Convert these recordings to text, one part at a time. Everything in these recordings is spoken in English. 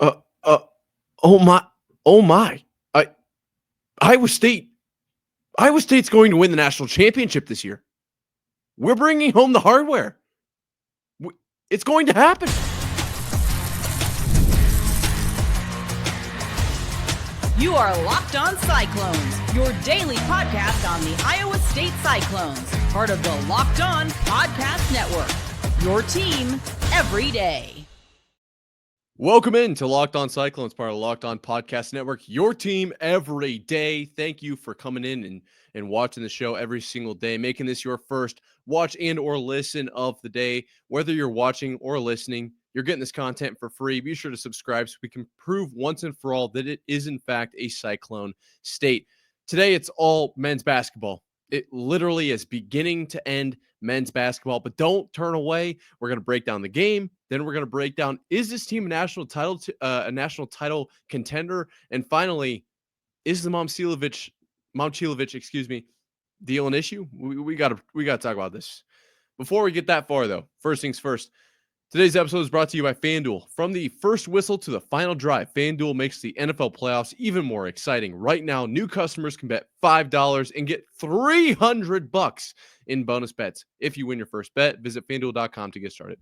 Uh, uh, oh my, oh my! I Iowa State, Iowa State's going to win the national championship this year. We're bringing home the hardware. It's going to happen. You are Locked On Cyclones, your daily podcast on the Iowa State Cyclones, part of the Locked On Podcast Network. Your team every day. Welcome in to Locked On Cyclones, part of the Locked On Podcast Network, your team every day. Thank you for coming in and watching the show every single day, making this your first watch and or listen of the day. Whether you're watching or listening, you're getting this content for free. Be sure to subscribe so we can prove once and for all that it is in fact a Cyclone state. Today, it's all men's basketball. It literally is beginning to end men's basketball, but don't turn away. We're going to break down the game. Then we're going to break down, is this team a national title contender? And finally, is the Momcilovic, deal an issue? We got to talk about this. Before we get that far, though, first things first. Today's episode is brought to you by FanDuel. From the first whistle to the final drive, FanDuel makes the NFL playoffs even more exciting. Right now, new customers can bet $5 and get $300 in bonus bets. If you win your first bet, visit FanDuel.com to get started.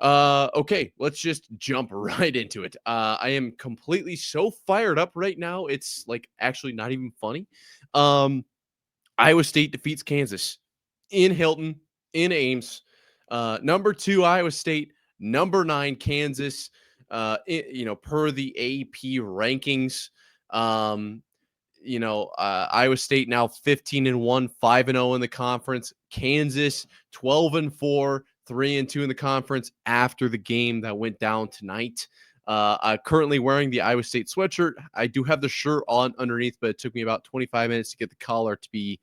Okay, let's just jump right into it. I am completely so fired up right now. It's like actually not even funny. Iowa State defeats Kansas in Hilton, in Ames. Number 2, Iowa State. Number 9, Kansas. Per the AP rankings. Iowa State now 15-1, 5-0 in the conference. Kansas 12-4, 3-2 in the conference after the game that went down tonight. Currently wearing the Iowa State sweatshirt. I do have the shirt on underneath, but it took me about 25 minutes to get the collar to be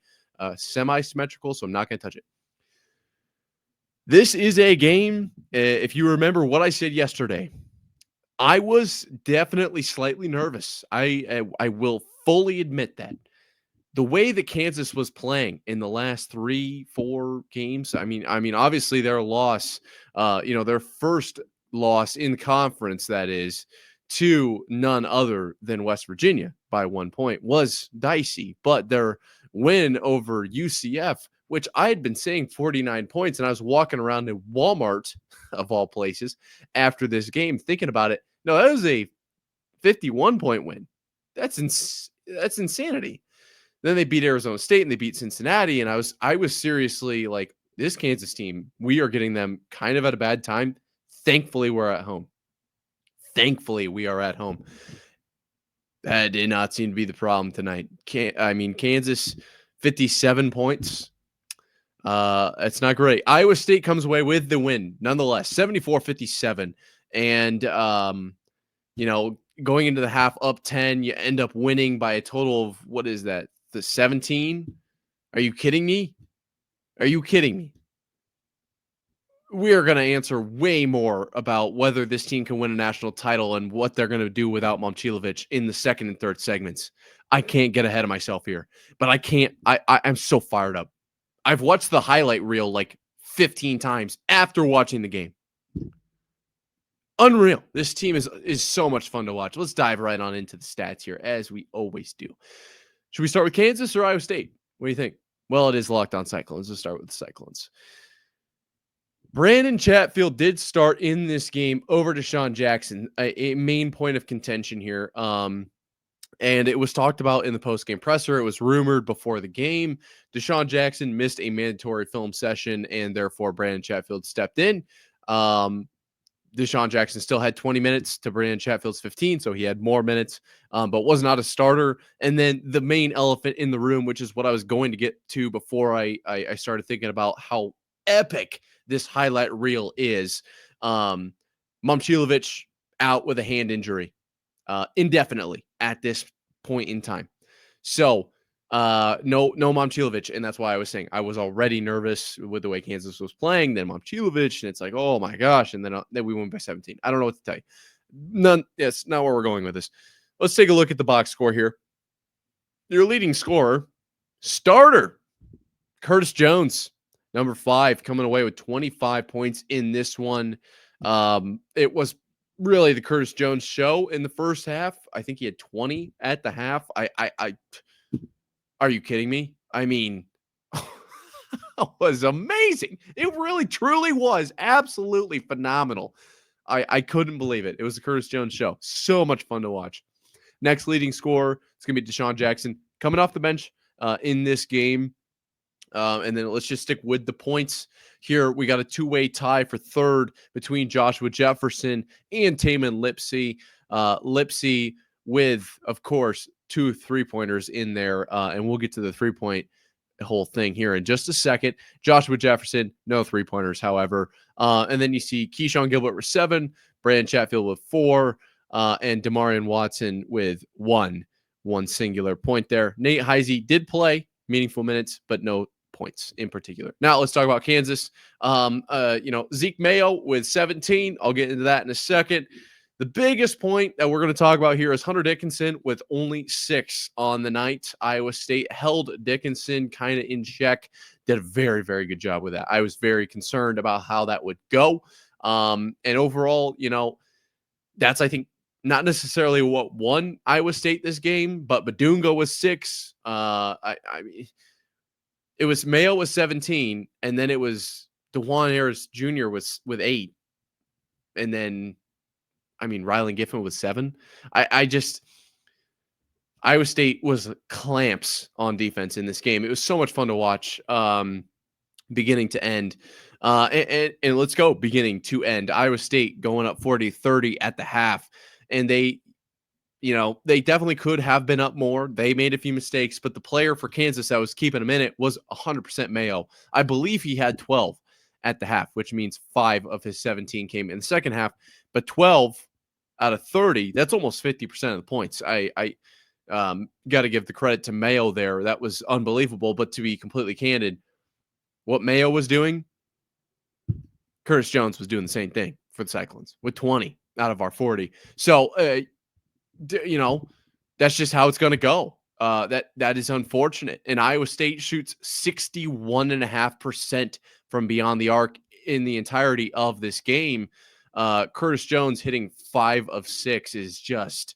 semi-symmetrical, so I'm not going to touch it. This is a game, if you remember what I said yesterday, I was definitely slightly nervous. I will fully admit that. The way that Kansas was playing in the last 3-4 games, I mean, obviously their loss, their first loss in conference, that is, to none other than West Virginia by 1 point, was dicey. But their win over UCF, which I had been saying 49 points, and I was walking around in Walmart, of all places, after this game thinking about it. No, that was a 51-point win. That's insanity. Then they beat Arizona State and they beat Cincinnati, and I was seriously like, this Kansas team, we are getting them kind of at a bad time. Thankfully, we're at home. Thankfully, we are at home. That did not seem to be the problem tonight. Kansas, 57 points. It's not great. Iowa State comes away with the win, nonetheless, 74-57. And, going into the half up 10, you end up winning by a total of, what is that, the 17? Are you kidding me? We are going to answer way more about whether this team can win a national title and what they're going to do without Momcilovic in the second and third segments. I can't get ahead of myself here, but I'm so fired up. I've watched the highlight reel like 15 times after watching the game. Unreal. This team is so much fun to watch. Let's dive right on into the stats here, as we always do. Should we start with Kansas or Iowa State? What do you think? Well, it is Locked On Cyclones. Let's start with the Cyclones. Brandon Chatfield did start in this game over Deshaun Jackson, a main point of contention here. And it was talked about in the post-game presser. It was rumored before the game. Deshaun Jackson missed a mandatory film session, and therefore Brandon Chatfield stepped in. Deshaun Jackson still had 20 minutes to Brandon Chatfield's 15, so he had more minutes, but was not a starter. And then the main elephant in the room, which is what I was going to get to before I started thinking about how epic this highlight reel is. Momcilovic out with a hand injury indefinitely at this point in time. So no Momcilovic, and that's why I was saying I was already nervous with the way Kansas was playing. Then Momcilovic, and it's like, oh my gosh, and then we went by 17. I don't know what to tell you. Yes, not where we're going with this. Let's take a look at the box score here. Your leading scorer, starter, Curtis Jones, number 5, coming away with 25 points in this one. It was really the Curtis Jones show in the first half. I think he had 20 at the half. Are you kidding me? I mean, it was amazing. It really, truly was absolutely phenomenal. I couldn't believe it. It was the Curtis Jones show. So much fun to watch. Next leading scorer, it's going to be Deshaun Jackson coming off the bench in this game. And then let's just stick with the points here. We got a two-way tie for third between Joshua Jefferson and Taman Lipsey. Lipsey with, of course, 2 3-pointers in there. And we'll get to the 3-point whole thing here in just a second. Joshua Jefferson, no 3-pointers, however. And then you see Keyshawn Gilbert with 7, Brandon Chatfield with 4, and Demarion Watson with one singular point there. Nate Heisey did play meaningful minutes, but no points in particular. Now let's talk about Kansas. Zeke Mayo with 17. I'll get into that in a second. The biggest point that we're going to talk about here is Hunter Dickinson with only 6 on the night. Iowa State held Dickinson kind of in check. Did a very, very good job with that. I was very concerned about how that would go. And overall, that's, I think, not necessarily what won Iowa State this game, but Badunga was 6. It was Mayo was 17, and then it was DeJuan Harris Jr. was with 8. And then, Rylan Giffen was 7. Iowa State was clamps on defense in this game. It was so much fun to watch, beginning to end. And let's go beginning to end. Iowa State going up 40-30 at the half. And they definitely could have been up more. They made a few mistakes, but the player for Kansas that was keeping them in it was 100% Mayo. I believe he had 12 at the half, which means 5 of his 17 came in the second half. But 12 out of 30, that's almost 50% of the points. I got to give the credit to Mayo there. That was unbelievable. But to be completely candid, what Mayo was doing, Curtis Jones was doing the same thing for the Cyclones with 20 out of our 40. So, that's just how it's going to go. That is unfortunate. And Iowa State shoots 61.5% from beyond the arc in the entirety of this game. Curtis Jones hitting 5 of 6 is just,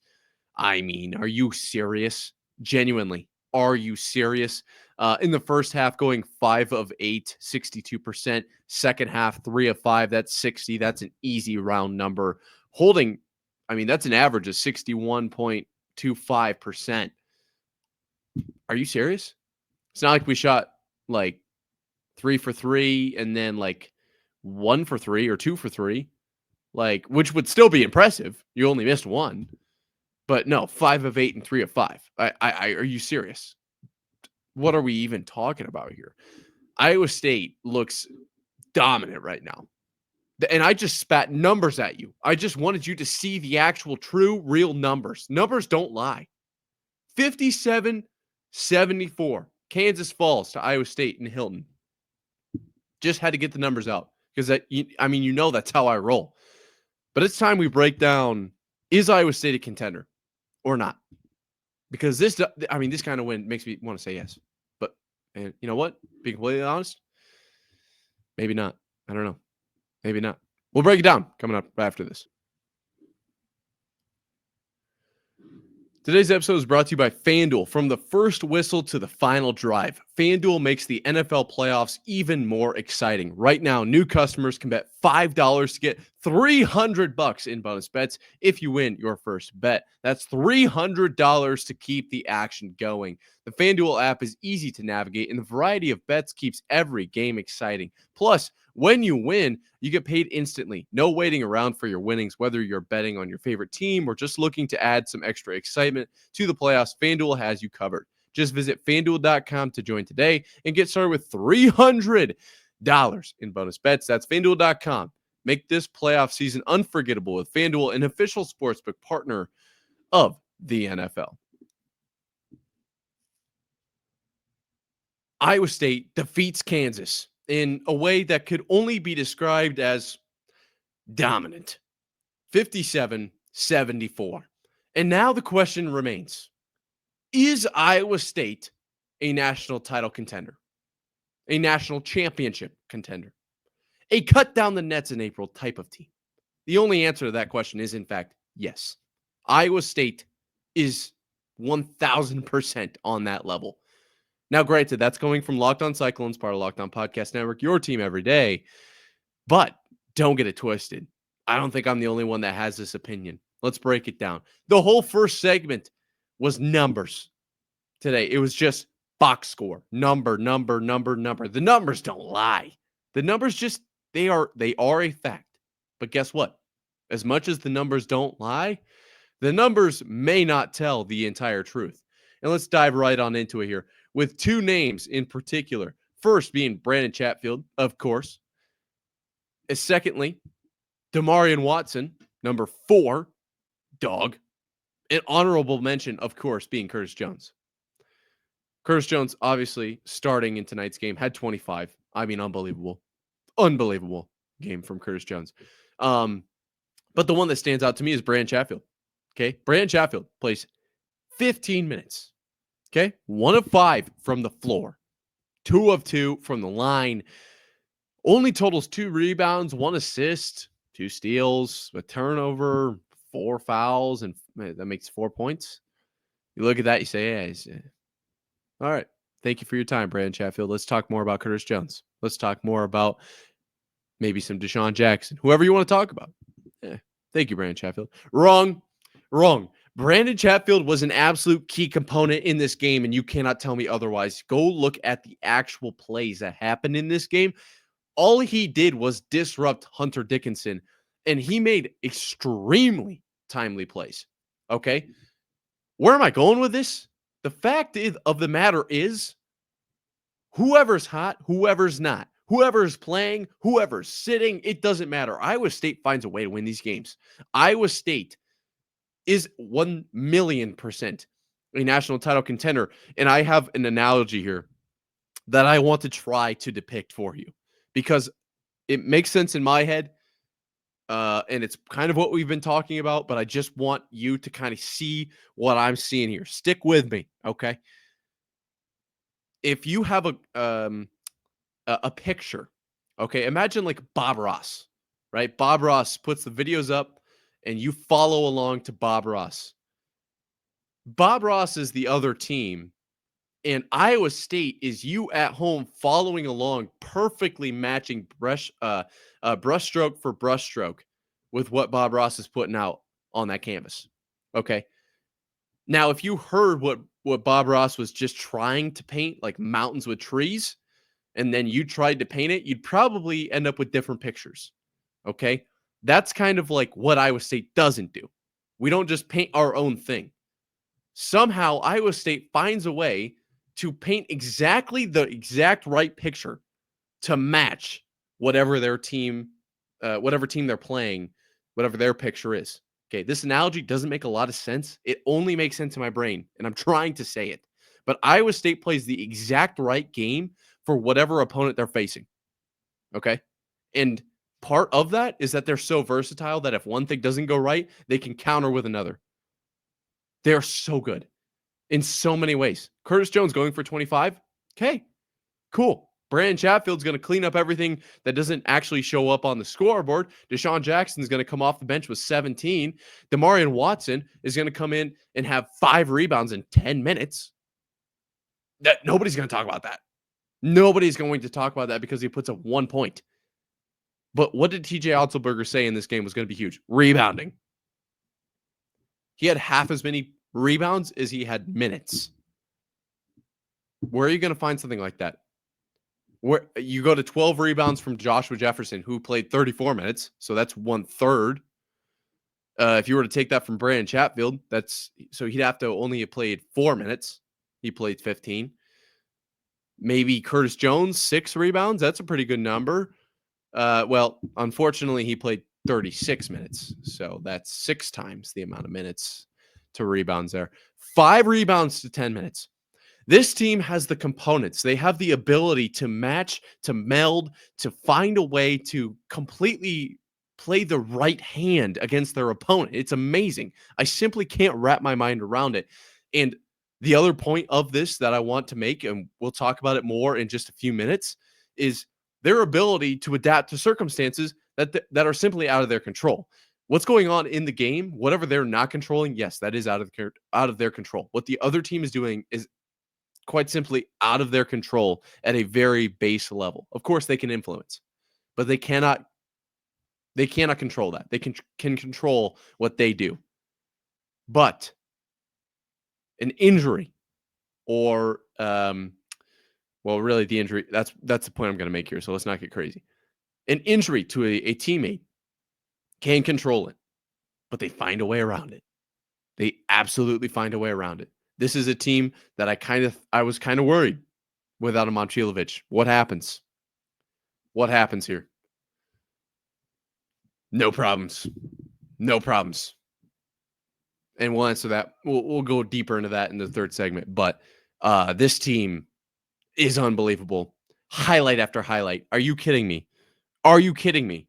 are you serious? Genuinely, are you serious? In the first half, going 5 of 8, 62%. Second half, 3 of 5, that's 60. That's an easy round number. Holding, that's an average of 61.25%. Are you serious? It's not like we shot like 3 for 3 and then like 1 for 3 or 2 for 3, which would still be impressive. You only missed 1, but no, 5 of 8 and 3 of 5. Are you serious? What are we even talking about here? Iowa State looks dominant right now. And I just spat numbers at you. I just wanted you to see the actual true, real numbers. Numbers don't lie. 57-74. Kansas falls to Iowa State in Hilton. Just had to get the numbers out because that's how I roll. But it's time we break down, is Iowa State a contender or not? Because this kind of win makes me want to say yes. But, and you know what? Being completely honest, maybe not. I don't know. Maybe not. We'll break it down coming up after this. Today's episode is brought to you by FanDuel. From the first whistle to the final drive, FanDuel makes the NFL playoffs even more exciting. Right now, new customers can bet $5 to get $300 in bonus bets if you win your first bet. That's $300 to keep the action going. The FanDuel app is easy to navigate, and the variety of bets keeps every game exciting. Plus, when you win, you get paid instantly. No waiting around for your winnings, whether you're betting on your favorite team or just looking to add some extra excitement to the playoffs. FanDuel has you covered. Just visit FanDuel.com to join today and get started with $300 in bonus bets. That's FanDuel.com. Make this playoff season unforgettable with FanDuel, an official sportsbook partner of the NFL. Iowa State defeats Kansas in a way that could only be described as dominant. 57-74. And now the question remains, is Iowa State a national title contender? A national championship contender? A cut down the nets in April type of team? The only answer to that question is, in fact, yes. Iowa State is 1,000% on that level. Now, granted, that's going from Locked On Cyclones, part of Locked On Podcast Network, your team every day. But don't get it twisted. I don't think I'm the only one that has this opinion. Let's break it down. The whole first segment was numbers today. It was just box score, number. The numbers don't lie. The numbers just, they are a fact. But guess what? As much as the numbers don't lie, the numbers may not tell the entire truth. And let's dive right on into it here with two names in particular. First being Brandon Chatfield, of course. Secondly, Demarion Watson, number 4, dog. An honorable mention, of course, being Curtis Jones. Curtis Jones, obviously, starting in tonight's game, had 25. I mean, unbelievable. Unbelievable game from Curtis Jones. But the one that stands out to me is Brandon Chatfield. Okay? Brandon Chatfield plays 15 minutes. Okay? 1 of 5 from the floor. 2 of 2 from the line. Only totals 2 rebounds, 1 assist, 2 steals, a turnover, 4 fouls, and that makes 4 points. You look at that, you say, yeah, all right. Thank you for your time, Brandon Chatfield. Let's talk more about Curtis Jones. Let's talk more about maybe some Deshaun Jackson, whoever you want to talk about. Yeah. Thank you, Brandon Chatfield. Wrong. Brandon Chatfield was an absolute key component in this game, and you cannot tell me otherwise. Go look at the actual plays that happened in this game. All he did was disrupt Hunter Dickinson, and he made extremely timely plays. Okay? Where am I going with this? The fact of the matter is, whoever's hot, whoever's not, whoever's playing, whoever's sitting, it doesn't matter. Iowa State finds a way to win these games. Iowa State is 1,000,000% a national title contender, and I have an analogy here that I want to try to depict for you, because it makes sense in my head, and it's kind of what we've been talking about, but I just want you to kind of see what I'm seeing here. Stick with me, okay? If you have a picture, okay, imagine like Bob Ross, right? Bob Ross puts the videos up, and you follow along to Bob Ross. Bob Ross is the other team, and Iowa State is you at home following along, perfectly matching brushstroke for brushstroke with what Bob Ross is putting out on that canvas. Okay. Now, if you heard what Bob Ross was just trying to paint, like mountains with trees, and then you tried to paint it, you'd probably end up with different pictures. Okay. That's kind of like what Iowa State doesn't do. We don't just paint our own thing. Somehow, Iowa State finds a way to paint exactly the exact right picture to match whatever their team, whatever team they're playing, whatever their picture is. Okay, this analogy doesn't make a lot of sense. It only makes sense in my brain, and I'm trying to say it. But Iowa State plays the exact right game for whatever opponent they're facing. Okay? And part of that is that they're so versatile that if one thing doesn't go right, they can counter with another. They're so good in so many ways. Curtis Jones going for 25. Okay, cool. Brandon Chatfield's going to clean up everything that doesn't actually show up on the scoreboard. Deshaun Jackson's going to come off the bench with 17. Demarion Watson is going to come in and have 5 rebounds in 10 minutes. That nobody's going to talk about that. Nobody's going to talk about that because he puts up 1 point. But what did TJ Otzelberger say in this game was going to be huge? Rebounding. He had half as many rebounds as he had minutes. Where are you going to find something like that? Where you go to 12 rebounds from Joshua Jefferson, who played 34 minutes, so that's 1/3. If you were to take that from Brandon Chatfield, so he'd have to only have played 4 minutes. He played 15. Maybe Curtis Jones, 6 rebounds. That's a pretty good number. Well, unfortunately, he played 36 minutes, so that's 6 times the amount of minutes to rebounds there. 5 rebounds to 10 minutes. This team has the components. They have the ability to match, to meld, to find a way to completely play the right hand against their opponent. It's amazing. I simply can't wrap my mind around it. And the other point of this that I want to make, and we'll talk about it more in just a few minutes, is their ability to adapt to circumstances that are simply out of their control. What's going on in the game, whatever they're not controlling, yes, that is out of their control. What the other team is doing is quite simply out of their control at a very base level. Of course, they can influence, but they cannot control that. They can control what they do. But an injury or well, really the injury, that's the point I'm going to make here, so let's not get crazy. An injury to a teammate can control it, but they find a way around it. They absolutely find a way around it. This is a team that I was kind of worried without a Momcilovic. What happens? What happens here? No problems. No problems. And we'll answer that. We'll go deeper into that in the third segment. But this team is unbelievable. Highlight after highlight. Are you kidding me? Are you kidding me?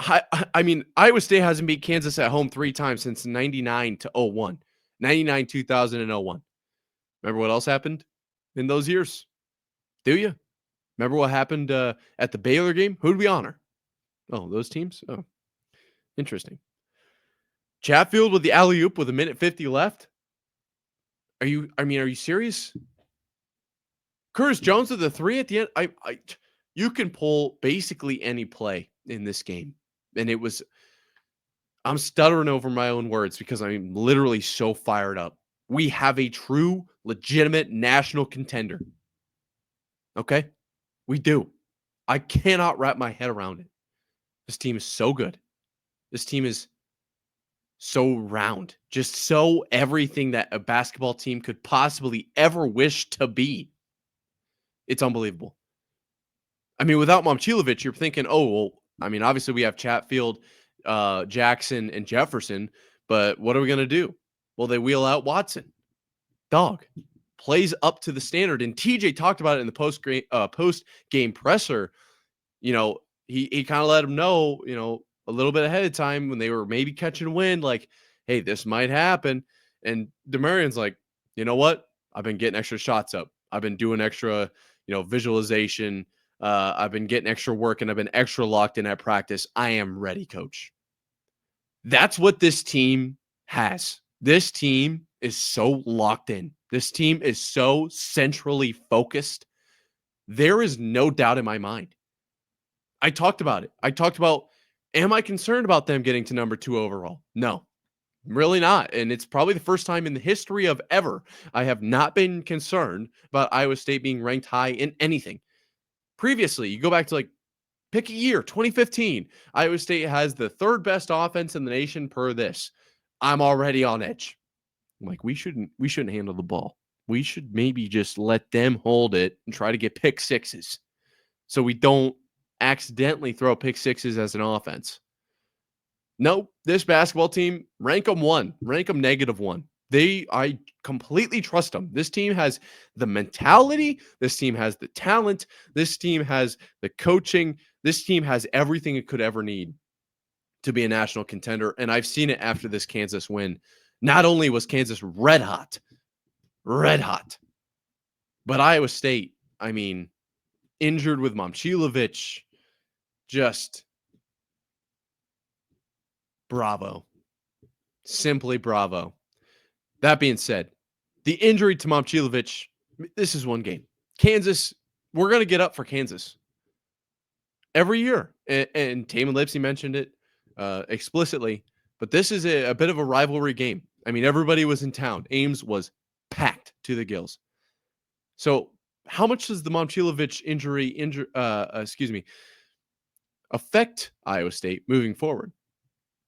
I mean, Iowa State hasn't beat Kansas at home 3 times since 99 to 01. 99, 2000, and 01. Remember what else happened in those years? Do you? Remember what happened at the Baylor game? Who did we honor? Oh, those teams? Oh, interesting. Chatfield with the alley-oop with 1:50 left? Are you serious? Curtis Jones with the 3 at the end? You can pull basically any play in this game. And I'm stuttering over my own words because I'm literally so fired up. We have a true, legitimate national contender. Okay? We do. I cannot wrap my head around it. This team is so good. This team is so round. Just so everything that a basketball team could possibly ever wish to be. It's unbelievable. I mean, without Momcilovic, you're thinking, oh, well, I mean, obviously we have Chatfield, Jackson, and Jefferson, but what are we going to do? Well, they wheel out Watson. Dog. Plays up to the standard. And TJ talked about it in the post-game presser. You know, he kind of let him know, you know, a little bit ahead of time when they were maybe catching wind, like, hey, this might happen. And DeMarion's like, you know what? I've been getting extra shots up. I've been doing extra, visualization. I've been getting extra work, and I've been extra locked in at practice. I am ready, coach. That's what this team has. This team is so locked in. This team is so centrally focused. There is no doubt in my mind. I talked about it. I talked about, am I concerned about them getting to number 2 overall? No, I'm really not. And it's probably the first time in the history of ever I have not been concerned about Iowa State being ranked high in anything. Previously, you go back to pick a year, 2015. Iowa State has the 3rd best offense in the nation per this. I'm already on edge. I'm like, we shouldn't handle the ball. We should maybe just let them hold it and try to get pick sixes so we don't accidentally throw pick sixes as an offense. Nope, this basketball team, rank them 1, rank them -1. I completely trust them. This team has the mentality. This team has the talent. This team has the coaching. This team has everything it could ever need to be a national contender. And I've seen it after this Kansas win. Not only was Kansas red hot, but Iowa State, I mean, injured with Momcilovic, just bravo. Simply bravo. That being said, the injury to Momcilovic, this is one game. Kansas, we're going to get up for Kansas every year. And Taman Lipsey mentioned it explicitly, but this is a bit of a rivalry game. I mean, everybody was in town. Ames was packed to the gills. So how much does the Momcilovic injury affect Iowa State moving forward?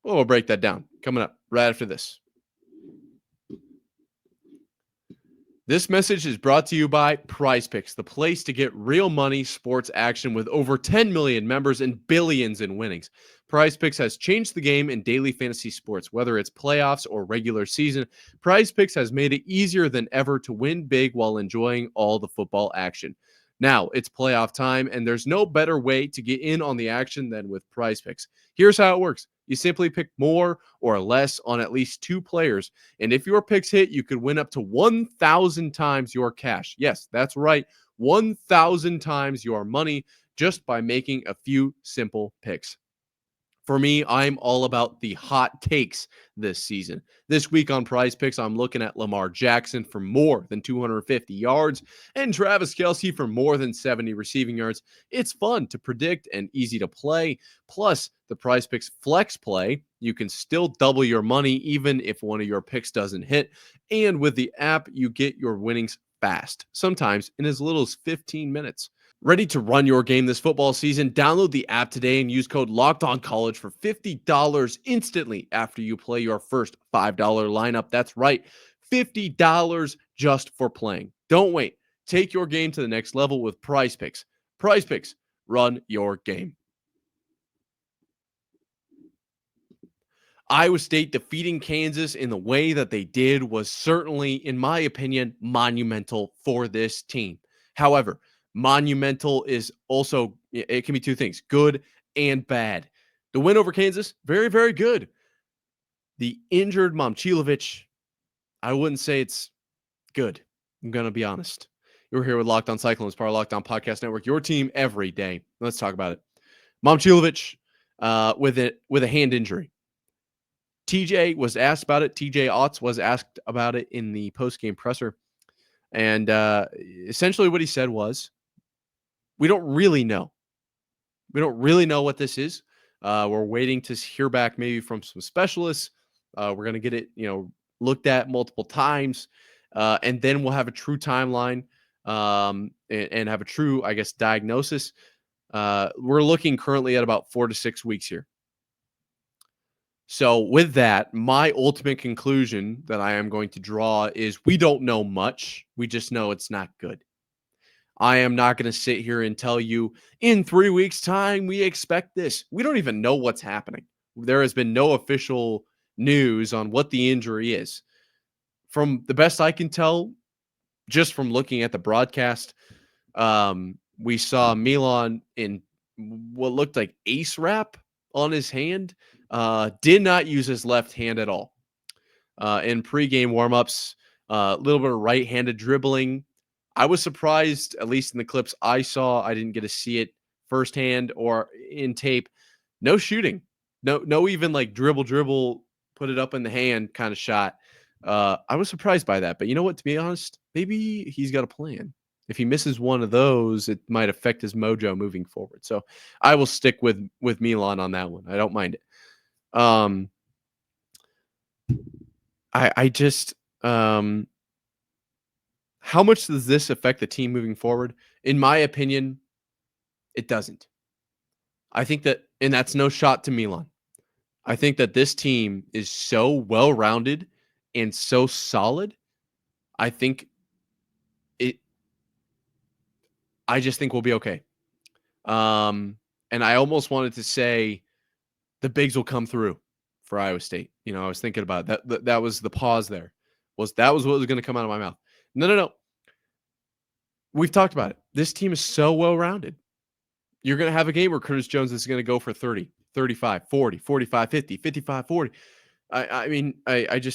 Well, we'll break that down coming up right after this. This message is brought to you by Prize Picks, the place to get real money sports action with over 10 million members and billions in winnings. Prize Picks has changed the game in daily fantasy sports, whether it's playoffs or regular season. Prize Picks has made it easier than ever to win big while enjoying all the football action. Now it's playoff time, and there's no better way to get in on the action than with Prize Picks. Here's how it works. You simply pick more or less on at least 2 players, and if your picks hit, you could win up to 1,000 times your cash. Yes, that's right, 1,000 times your money just by making a few simple picks. For me, I'm all about the hot takes this season. This week on Prize Picks, I'm looking at Lamar Jackson for more than 250 yards and Travis Kelce for more than 70 receiving yards. It's fun to predict and easy to play. Plus, the Prize Picks flex play, you can still double your money even if one of your picks doesn't hit. And with the app, you get your winnings fast, sometimes in as little as 15 minutes. Ready to run your game this football season? Download the app today and use code LOCKEDONCollege for $50 instantly after you play your first $5 lineup. That's right, $50 just for playing. Don't wait. Take your game to the next level with Prize Picks. Prize Picks, run your game. Iowa State defeating Kansas in the way that they did was certainly, in my opinion, monumental for this team. However, monumental is also, it can be two things, good and bad. The win over Kansas, very, very good. The injured Momcilovic, I wouldn't say it's good. I'm going to be honest. You're here with Locked On Cyclones, part of Locked On Podcast Network, your team every day. Let's talk about it. Momcilovic with a hand injury. TJ was asked about it. TJ Otts was asked about it in the post-game presser. And essentially what he said was, we don't really know. We don't really know what this is. We're waiting to hear back maybe from some specialists. We're going to get it, looked at multiple times. And then we'll have a true timeline and have a true, diagnosis. We're looking currently at about 4 to 6 weeks here. So with that, my ultimate conclusion that I am going to draw is we don't know much. We just know it's not good. I am not going to sit here and tell you in 3 weeks' time, we expect this. We don't even know what's happening. There has been no official news on what the injury is. From the best I can tell, just from looking at the broadcast, we saw Milan in what looked like ace wrap on his hand. Did not use his left hand at all. In pregame warmups, a little bit of right-handed dribbling. I was surprised, at least in the clips I saw. I didn't get to see it firsthand or in tape. No shooting. No even like dribble, put it up in the hand kind of shot. I was surprised by that. But you know what? To be honest, maybe he's got a plan. If he misses one of those, it might affect his mojo moving forward. So I will stick with Milan on that one. I don't mind it. I just how much does this affect the team moving forward? In my opinion, it doesn't. I think that, and that's no shot to Milan. I think that this team is so well-rounded and so solid. I just think we'll be okay. And I almost wanted to say the bigs will come through for Iowa State. I was thinking about that. That was the pause there. That was what was going to come out of my mouth. No. We've talked about it. This team is so well-rounded. You're going to have a game where Curtis Jones is going to go for 30, 35, 40, 45, 50, 55, 40. I mean, you're going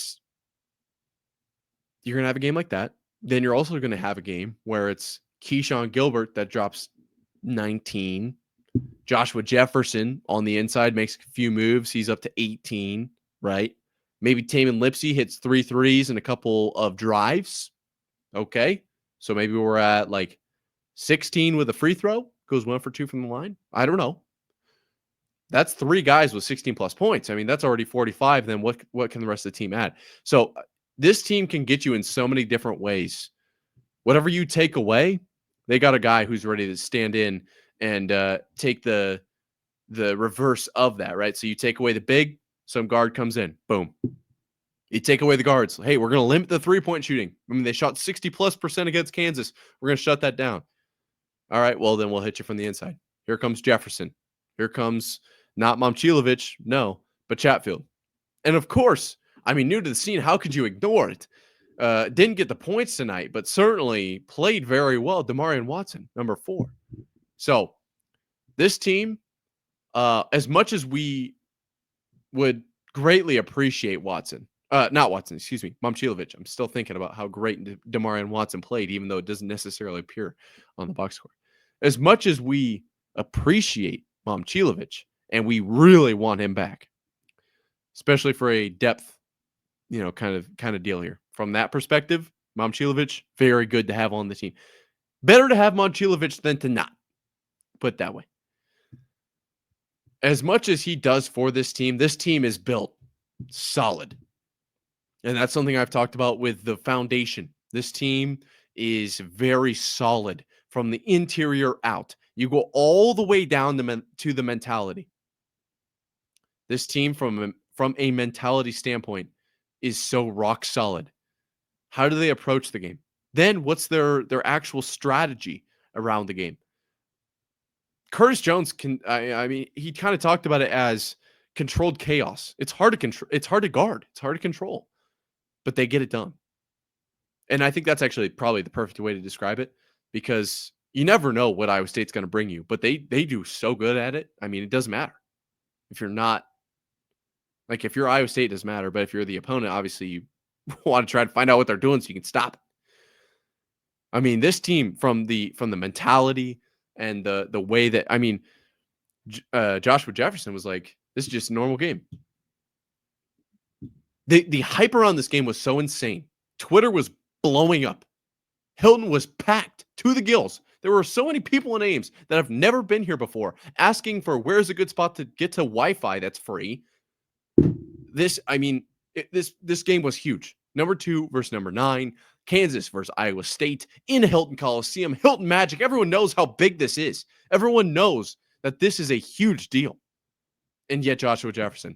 to have a game like that. Then you're also going to have a game where it's Keyshawn Gilbert that drops 19. Joshua Jefferson on the inside makes a few moves. He's up to 18, right? Maybe Tamin Lipsey hits 3 threes and a couple of drives. Okay. So maybe we're at like 16 with a free throw. Goes 1 for 2 from the line. I don't know. That's 3 guys with 16 plus points. I mean, that's already 45. Then what can the rest of the team add? So this team can get you in so many different ways. Whatever you take away, they got a guy who's ready to stand in and take the reverse of that, right? So you take away the big, some guard comes in, boom. You take away the guards. Hey, we're going to limit the 3-point shooting. I mean, they shot 60+% against Kansas. We're going to shut that down. All right, well, then we'll hit you from the inside. Here comes Jefferson. Here comes not Momcilovic, no, but Chatfield. And of course, I mean, new to the scene, how could you ignore it? Didn't get the points tonight, but certainly played very well. Demarion Watson, number 4. So this team, as much as we would greatly appreciate Momcilovic. I'm still thinking about how great Demarion Watson played, even though it doesn't necessarily appear on the box score. As much as we appreciate Momcilovic and we really want him back, especially for a depth, kind of deal here. From that perspective, Momcilovic, very good to have on the team. Better to have Momcilovic than to not, put it that way. As much as he does for this team is built solid. And that's something I've talked about with the foundation. This team is very solid from the interior out. You go all the way down to the mentality. This team, from a mentality standpoint, is so rock solid. How do they approach the game? Then what's their actual strategy around the game? Curtis Jones he kind of talked about it as controlled chaos. It's hard to control. It's hard to guard. It's hard to control, but they get it done. And I think that's actually probably the perfect way to describe it, because you never know what Iowa State's going to bring you, but they do so good at it. I mean, it doesn't matter if you're not, like, if you're Iowa State, it doesn't matter, but if you're the opponent, obviously you want to try to find out what they're doing so you can stop it. I mean, this team, from the mentality and the way that, I mean, Joshua Jefferson was like, this is just a normal game. The hype around this game was so insane. Twitter was blowing up. Hilton was packed to the gills. There were so many people in Ames that have never been here before asking for where's a good spot to get to Wi-Fi that's free. This game was huge. Number 2 versus number 9. Kansas versus Iowa State in Hilton Coliseum. Hilton Magic. Everyone knows how big this is. Everyone knows that this is a huge deal. And yet Joshua Jefferson,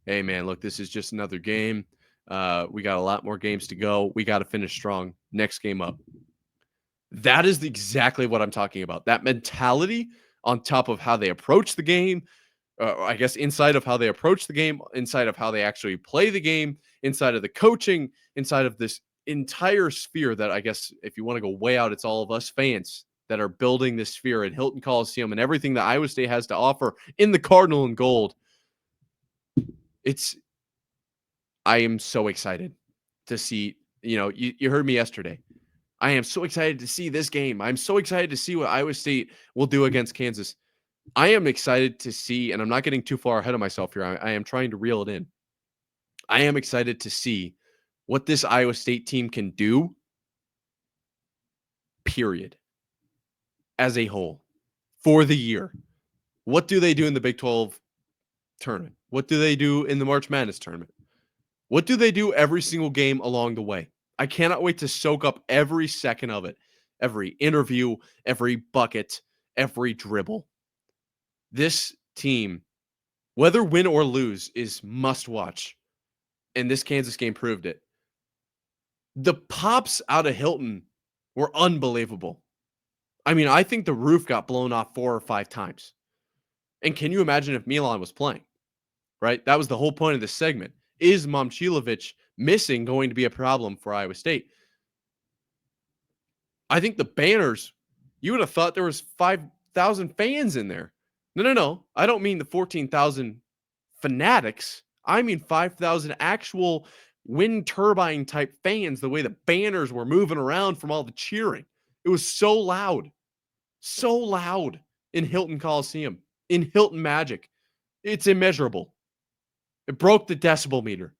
hey, man, look, this is just another game. We got a lot more games to go. We got to finish strong. Next game up. That is exactly what I'm talking about. That mentality on top of how they approach the game, I guess inside of how they approach the game, inside of how they actually play the game, inside of the coaching, inside of this entire sphere that, I guess, if you want to go way out, it's all of us fans that are building this sphere at Hilton Coliseum and everything that Iowa State has to offer in the Cardinal and Gold. I am so excited to see, you heard me yesterday. I am so excited to see this game. I'm so excited to see what Iowa State will do against Kansas. I am excited to see, and I'm not getting too far ahead of myself here. I am trying to reel it in. I am excited to see what this Iowa State team can do, period, as a whole, for the year. What do they do in the Big 12 tournament? What do they do in the March Madness tournament? What do they do every single game along the way? I cannot wait to soak up every second of it, every interview, every bucket, every dribble. This team, whether win or lose, is must watch. And this Kansas game proved it. The pops out of Hilton were unbelievable. I mean, I think the roof got blown off 4 or 5 times. And can you imagine if Milan was playing? Right? That was the whole point of this segment. Is Momcilovic missing going to be a problem for Iowa State? I think the banners, you would have thought there was 5,000 fans in there. No. I don't mean the 14,000 fanatics. I mean 5,000 actual wind turbine type fans, the way the banners were moving around from all the cheering. It was so loud in Hilton Coliseum, in Hilton Magic. It's immeasurable. It broke the decibel meter.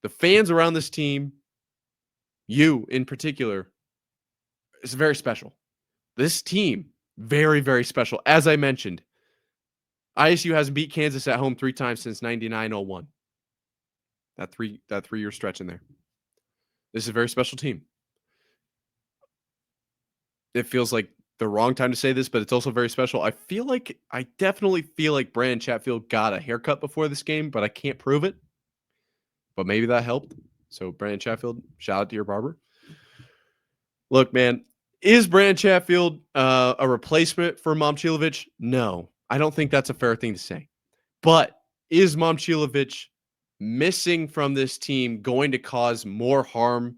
The fans around this team, you in particular, is very special. This team, very, very special. As I mentioned, ISU hasn't beat Kansas at home 3 times since 99-01. That 3-year stretch in there. This is a very special team. It feels like the wrong time to say this, but it's also very special. I definitely feel like Brandon Chatfield got a haircut before this game, but I can't prove it. But maybe that helped. So Brandon Chatfield, shout out to your barber. Look, man, is Brandon Chatfield a replacement for Momcilovic? No, I don't think that's a fair thing to say. But is Momcilovic missing from this team going to cause more harm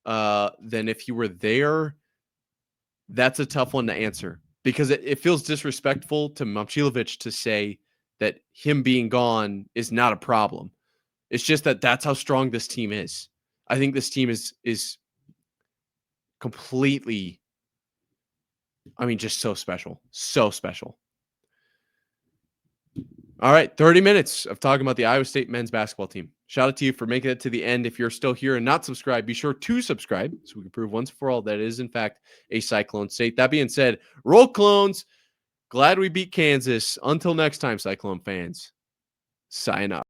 than if he were there? That's a tough one to answer, because it feels disrespectful to Momcilovic to say that him being gone is not a problem. It's just that that's how strong this team is. I think this team is completely, just so special. So special. All right, 30 minutes of talking about the Iowa State men's basketball team. Shout out to you for making it to the end. If you're still here and not subscribed, be sure to subscribe so we can prove once for all that it is, in fact, a Cyclone state. That being said, roll Clones. Glad we beat Kansas. Until next time, Cyclone fans, sign up.